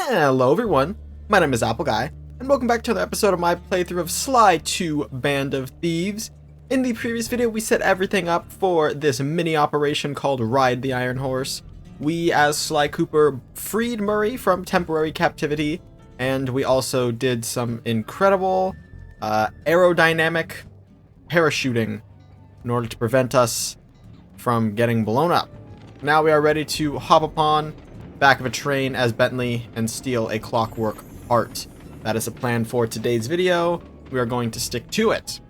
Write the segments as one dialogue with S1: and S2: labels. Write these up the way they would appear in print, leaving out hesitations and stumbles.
S1: Hello everyone, my name is Apple Guy, and welcome back to another episode of my playthrough of Sly 2 Band of Thieves. In the previous video, we set everything up for this mini operation called Ride the Iron Horse. We, as Sly Cooper, freed Murray from temporary captivity, and we also did some incredible aerodynamic parachuting in order to prevent us from getting blown up. Now we are ready to hop upon back of a train as Bentley and steal a Clockwerk part. That is the plan for today's video. We are going to stick to it.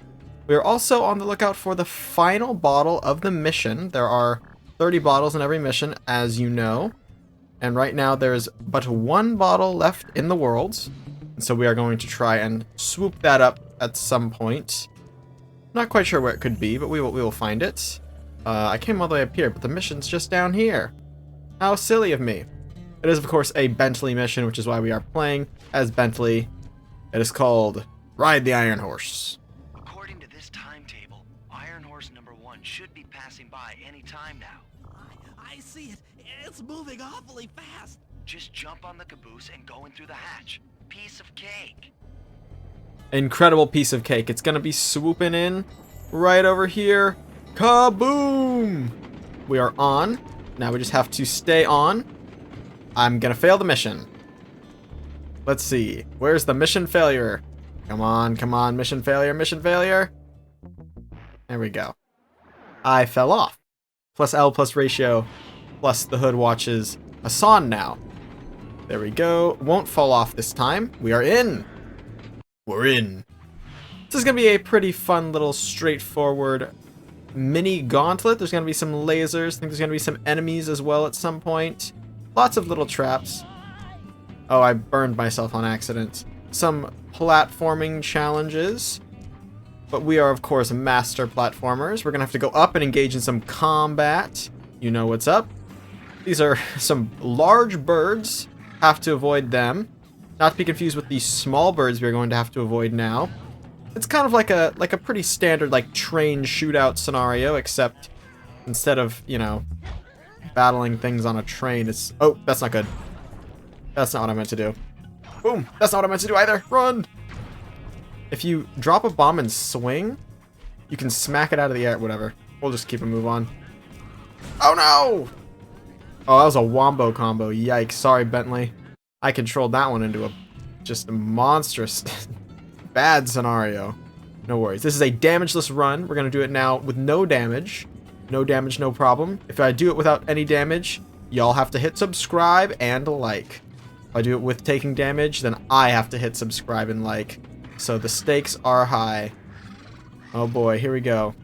S1: We are also on the lookout for the final bottle of the mission. There are 30 bottles in every mission, as you know. And right now there is but one bottle left in the world. And so we are going to try and swoop that up at some point. Not quite sure where it could be, but we will find it. I came all the way up here, but the mission's just down here. How silly of me. It is, of course, a Bentley mission, which is why we are playing as Bentley. It is called Ride the Iron Horse.
S2: According to this timetable, Iron Horse number 1 should be passing by any time now.
S3: I see it. It's moving awfully fast.
S2: Just jump on the caboose and go in through the hatch. Piece of cake.
S1: Incredible piece of cake. It's going to be swooping in right over here. Kaboom! We are on. Now we just have to stay on. I'm gonna fail the mission. Let's see. Where's the mission failure? Come on, come on. Mission failure, mission failure. There we go. I fell off. Plus L plus ratio. Plus the hood watches Hassan now. There we go. Won't fall off this time. We are in. We're in. This is gonna be a pretty fun little straightforward mini gauntlet. There's gonna be some lasers. I think there's gonna be some enemies as well at some point. Lots of little traps. Oh, I burned myself on accident. Some platforming challenges. But we are, of course, master platformers. We're gonna have to go up and engage in some combat. You know what's up. These are some large birds. Have to avoid them. Not to be confused with the small birds we're going to have to avoid now. It's kind of like a pretty standard like train shootout scenario, except instead of, you know, battling things on a train, it's... Oh, that's not good. That's not what I meant to do. Boom! That's not what I meant to do either! Run! If you drop a bomb and swing, you can smack it out of the air, whatever. We'll just keep a move on. Oh no! Oh, that was a wombo combo. Yikes. Sorry, Bentley. I controlled that one into a just a monstrous bad scenario. No worries. This is a damageless run. We're going to do it now with no damage. No damage, no problem. If I do it without any damage, y'all have to hit subscribe and like. If I do it with taking damage, then I have to hit subscribe and like. So the stakes are high. Oh boy, here we go.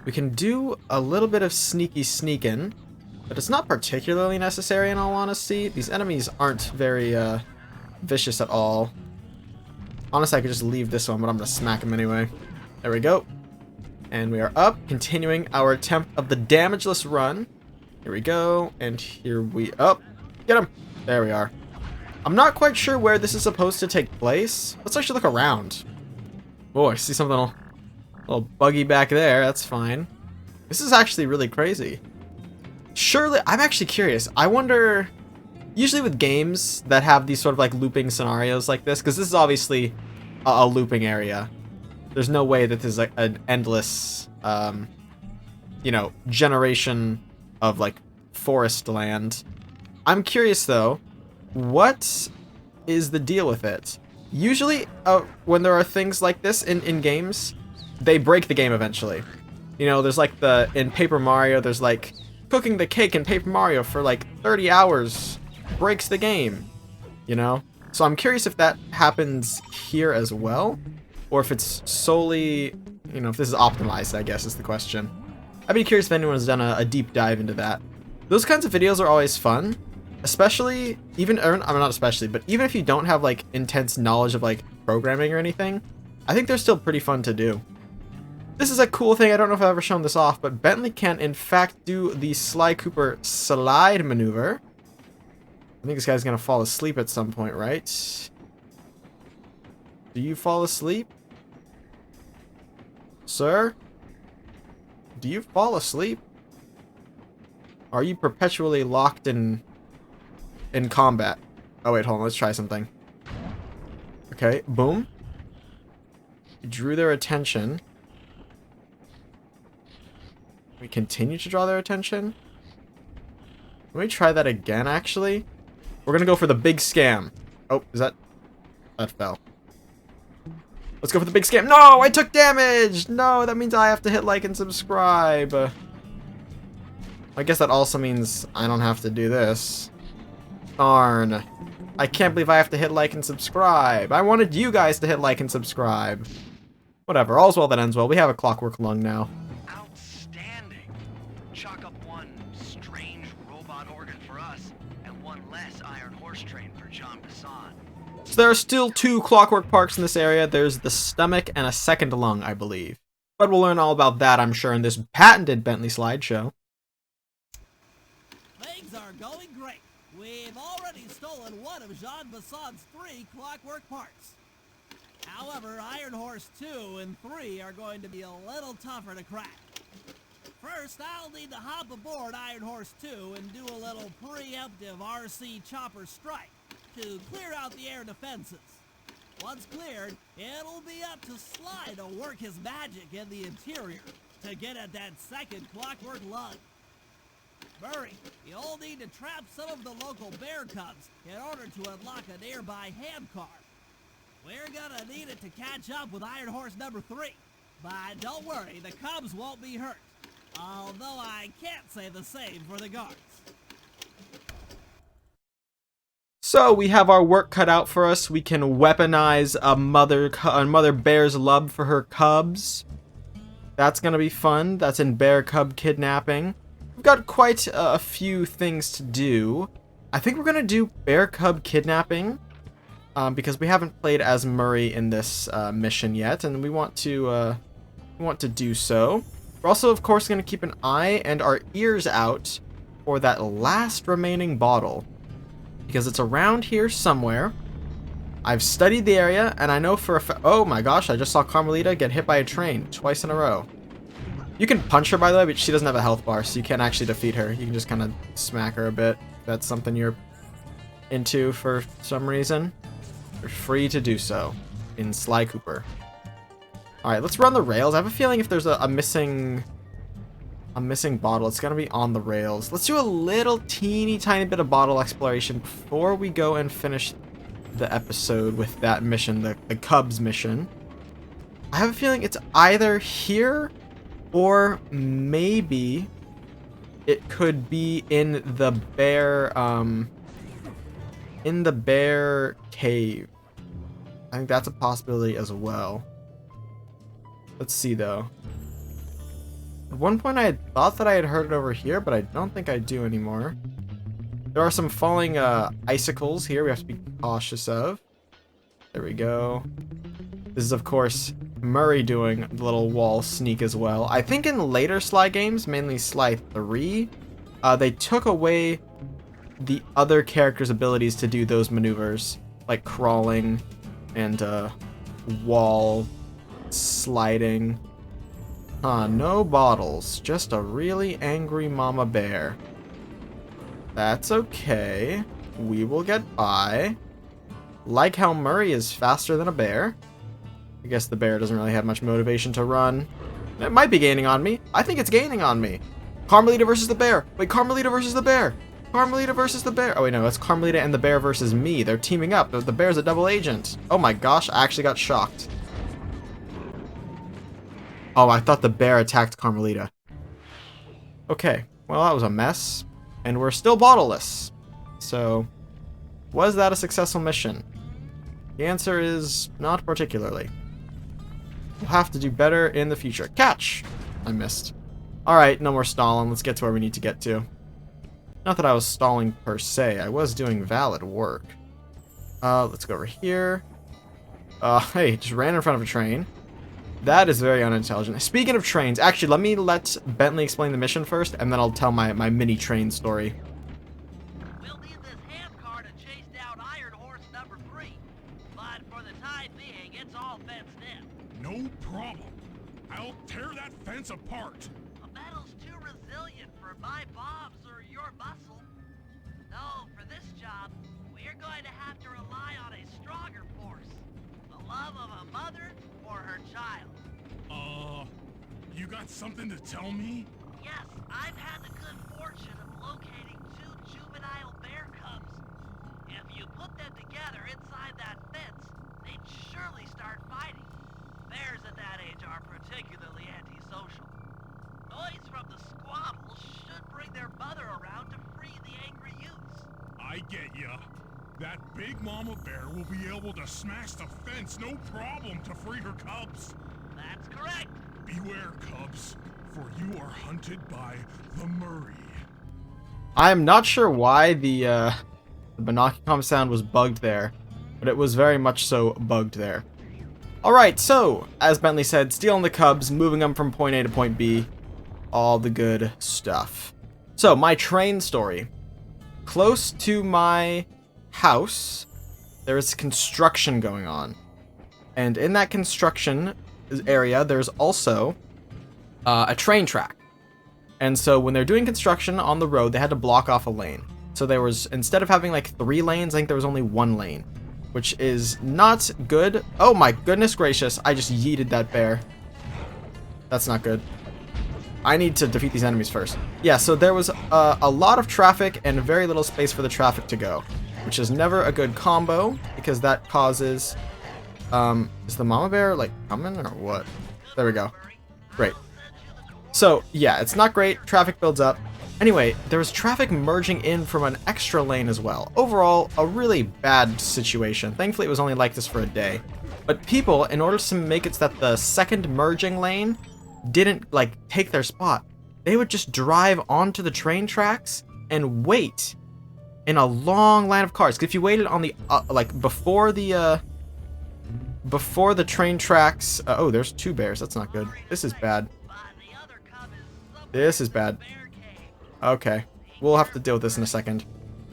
S1: We can do a little bit of sneaky sneaking, but it's not particularly necessary in all honesty. These enemies aren't very vicious at all. Honestly, I could just leave this one, but I'm going to smack him anyway. There we go. And we are up, continuing our attempt of the damageless run. Here we go, and here we... Oh, get him! There we are. I'm not quite sure where this is supposed to take place. Let's actually look around. Oh, I see something a little buggy back there. That's fine. This is actually really crazy. Surely, I'm actually curious. I wonder... Usually with games that have these sort of like looping scenarios like this, because this is obviously a looping area. There's no way that there's like an endless, you know, generation of like forest land. I'm curious though, what is the deal with it? Usually when there are things like this in games, they break the game eventually. You know, there's like in Paper Mario, there's like cooking the cake in Paper Mario for like 30 hours. Breaks the game, you know? So I'm curious if that happens here as well, or if it's solely, you know, if this is optimized, I guess is the question. I'd be curious if anyone's done a deep dive into that. Those kinds of videos are always fun, especially, even, or, I mean, not especially, but even if you don't have like intense knowledge of like programming or anything, I think they're still pretty fun to do. This is a cool thing, I don't know if I've ever shown this off, but Bentley can in fact do the Sly Cooper slide maneuver. I think this guy's gonna fall asleep at some point, right? Do you fall asleep? Sir? Do you fall asleep? Are you perpetually locked in combat? Oh, wait, hold on. Let's try something. Okay, boom. We drew their attention. We continue to draw their attention. Let me try that again, actually. We're gonna go for the big scam. Oh, is that... That fell. Let's go for the big scam. No, I took damage! No, that means I have to hit like and subscribe. I guess that also means I don't have to do this. Darn. I can't believe I have to hit like and subscribe. I wanted you guys to hit like and subscribe. Whatever, all's well that ends well. We have a Clockwerk lung now.
S2: Outstanding. Chalk up one strange robot organ for us, and one less Iron Horse train for John Bassan.
S1: So there are still 2 Clockwerk parts in this area. There's the stomach and a second lung, I believe. But we'll learn all about that, I'm sure, in this patented Bentley slideshow.
S3: Things are going great. We've already stolen one of Jean Bassan's 3 Clockwerk parts. However, Iron Horse 2 and 3 are going to be a little tougher to crack. First, I'll need to hop aboard Iron Horse 2 and do a little preemptive RC chopper strike to clear out the air defenses. Once cleared, it'll be up to Sly to work his magic in the interior to get at that second Clockwerk lung. Murray, you'll need to trap some of the local bear cubs in order to unlock a nearby handcar. We're gonna need it to catch up with Iron Horse number 3. But don't worry, the cubs won't be hurt. Although I can't say the same for the guards.
S1: So we have our work cut out for us. We can weaponize a mother bear's love for her cubs. That's gonna be fun. That's in bear cub kidnapping. We've got quite a few things to do. I think we're gonna do bear cub kidnapping because we haven't played as Murray in this mission yet, and we want to do so. We're also, of course, gonna keep an eye and our ears out for that last remaining bottle, because it's around here somewhere. I've studied the area, and I know for a oh my gosh, I just saw Carmelita get hit by a train twice in a row. You can punch her, by the way, but she doesn't have a health bar, so you can't actually defeat her. You can just kind of smack her a bit. If that's something you're into for some reason. You're free to do so in Sly Cooper. Alright, let's run the rails. I have a feeling if there's a missing bottle, it's gonna be on the rails. Let's do a little teeny tiny bit of bottle exploration before we go and finish the episode with that mission, the Cubs mission. I have a feeling it's either here or maybe it could be in the bear cave. I think that's a possibility as well. Let's see though. At one point I had thought that I had heard it over here, but I don't think I do anymore. There are some falling icicles here we have to be cautious of. There we go. This is, of course, Murray doing the little wall sneak as well. I think in later Sly games, mainly Sly 3, they took away the other characters' abilities to do those maneuvers, like crawling and wall sliding. No bottles, just a really angry mama bear. That's okay. We will get by. Like how Murray is faster than a bear. I guess the bear doesn't really have much motivation to run. It might be gaining on me. I think it's gaining on me. Carmelita versus the bear. Wait, Carmelita versus the bear. Carmelita versus the bear. Oh, wait, no, it's Carmelita and the bear versus me. They're teaming up. The bear's a double agent. Oh my gosh, I actually got shocked. Oh, I thought the bear attacked Carmelita. Okay, well, that was a mess. And we're still bottleless. So, was that a successful mission? The answer is not particularly. We'll have to do better in the future. Catch! I missed. Alright, no more stalling. Let's get to where we need to get to. Not that I was stalling per se. I was doing valid work. Let's go over here. Hey, just ran in front of a train. That is very unintelligent. Speaking of trains, actually, let Bentley explain the mission first, and then I'll tell my mini train story.
S3: We'll need this handcar to chase down Iron Horse number 3. But for the time being, it's all fenced in.
S4: No problem. I'll tear that fence apart.
S3: The metal's too resilient for my bombs or your muscle. No, for this job, we're you're going to have to rely on a stronger force. The love of a mother or her child.
S4: You got something to tell me?
S3: Yes, I've had the good fortune of locating 2 juvenile bear cubs. If you put them together inside that fence, they'd surely start fighting. Bears at that age are particularly antisocial. Noise from the squabbles should bring their mother around to free the angry youths.
S4: I get ya. That big mama bear will be able to smash the fence no problem to free her cubs.
S3: That's correct.
S4: Beware, cubs, for you are hunted by the Murray.
S1: I'm not sure why the Binoculcom sound was bugged there, but it was very much so bugged there. Alright, so, as Bentley said, stealing the cubs, moving them from point A to point B, all the good stuff. So, my train story. Close to my house, there is construction going on. And in that construction area, there's also a train track. And so when they're doing construction on the road, they had to block off a lane. So there was, instead of having like 3 lanes, I think there was only 1 lane, which is not good. Oh my goodness gracious, I just yeeted that bear. That's not good. I need to defeat these enemies first. Yeah, so there was a lot of traffic and very little space for the traffic to go, which is never a good combo because that causes... is the mama bear, like, coming or what? There we go. Great. So, yeah, it's not great. Traffic builds up. Anyway, there was traffic merging in from an extra lane as well. Overall, a really bad situation. Thankfully, it was only like this for a day. But people, in order to make it so that the second merging lane didn't, like, take their spot, they would just drive onto the train tracks and wait in a long line of cars. 'Cause if you waited on the, like, before the train tracks... oh, there's 2 bears. That's not good. This is bad. This is bad. Okay. We'll have to deal with this in a second.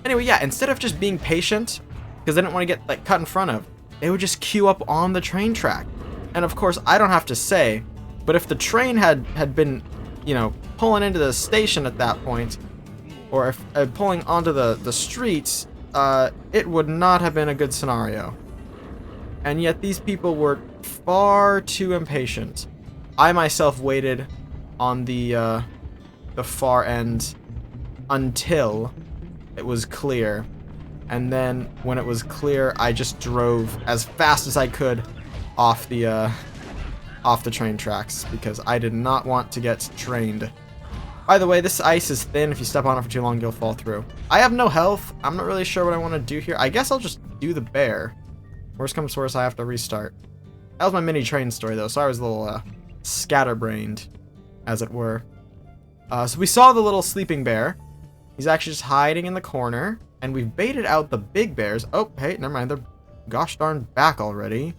S1: Anyway, yeah, instead of just being patient, because they didn't want to get, like, cut in front of, they would just queue up on the train track. And, of course, I don't have to say, but if the train had been, you know, pulling into the station at that point, or if pulling onto the streets, it would not have been a good scenario. And yet these people were far too impatient. I myself waited on the far end until it was clear. And then when it was clear, I just drove as fast as I could off the train tracks because I did not want to get trained. By the way, this ice is thin. If you step on it for too long, you'll fall through. I have no health. I'm not really sure what I want to do here. I guess I'll just do the bear. Worst comes to worst, I have to restart. That was my mini train story, though, so I was a little scatterbrained, as it were. So we saw the little sleeping bear. He's actually just hiding in the corner, and we've baited out the big bears. Oh, hey, never mind. They're gosh darn back already.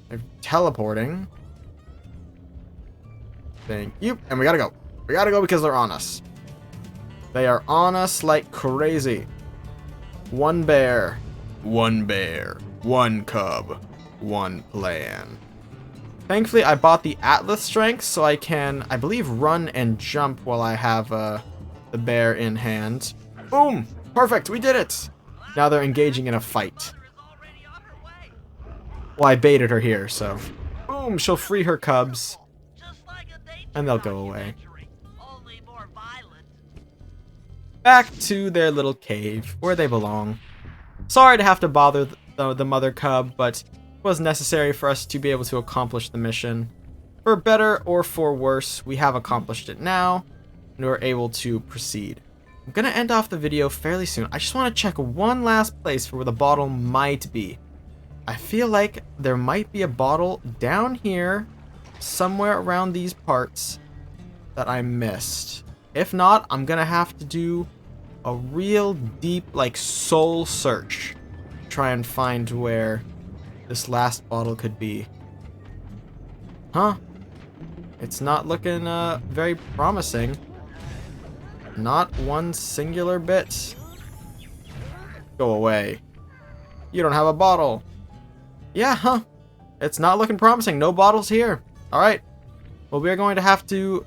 S1: They're teleporting. Thank you. And we gotta go. We gotta go because they're on us. They are on us like crazy. 1 bear. 1 bear. 1 cub. 1 plan. Thankfully, I bought the Atlas strength so I can, I believe, run and jump while I have the bear in hand. Boom! Perfect! We did it! Now they're engaging in a fight. Well, I baited her here, so... Boom! She'll free her cubs. And they'll go away. Back to their little cave, where they belong. Sorry to have to bother the mother cub, but it was necessary for us to be able to accomplish the mission. For better or for worse, we have accomplished it now, and we're able to proceed. I'm gonna end off the video fairly soon. I just want to check one last place for where the bottle might be. I feel like there might be a bottle down here, somewhere around these parts, that I missed. If not, I'm gonna have to do a real deep, like, soul search to try and find where this last bottle could be. Huh? It's not looking very promising. Not one singular bit. Go away. You don't have a bottle. Yeah, huh? It's not looking promising. No bottles here. Alright. Well, we're going to have to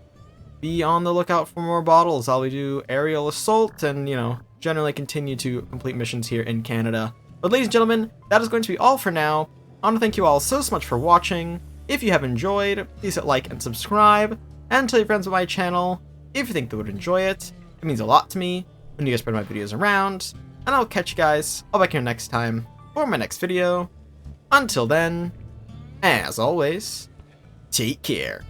S1: be on the lookout for more bottles. I'll do aerial assault and, you know, generally continue to complete missions here in Canada. But ladies and gentlemen, that is going to be all for now. I want to thank you all so much for watching. If you have enjoyed, please hit like and subscribe, and tell your friends about my channel if you think they would enjoy it. It means a lot to me when you guys spread my videos around, and I'll catch you guys all back here next time for my next video. Until then, as always, take care.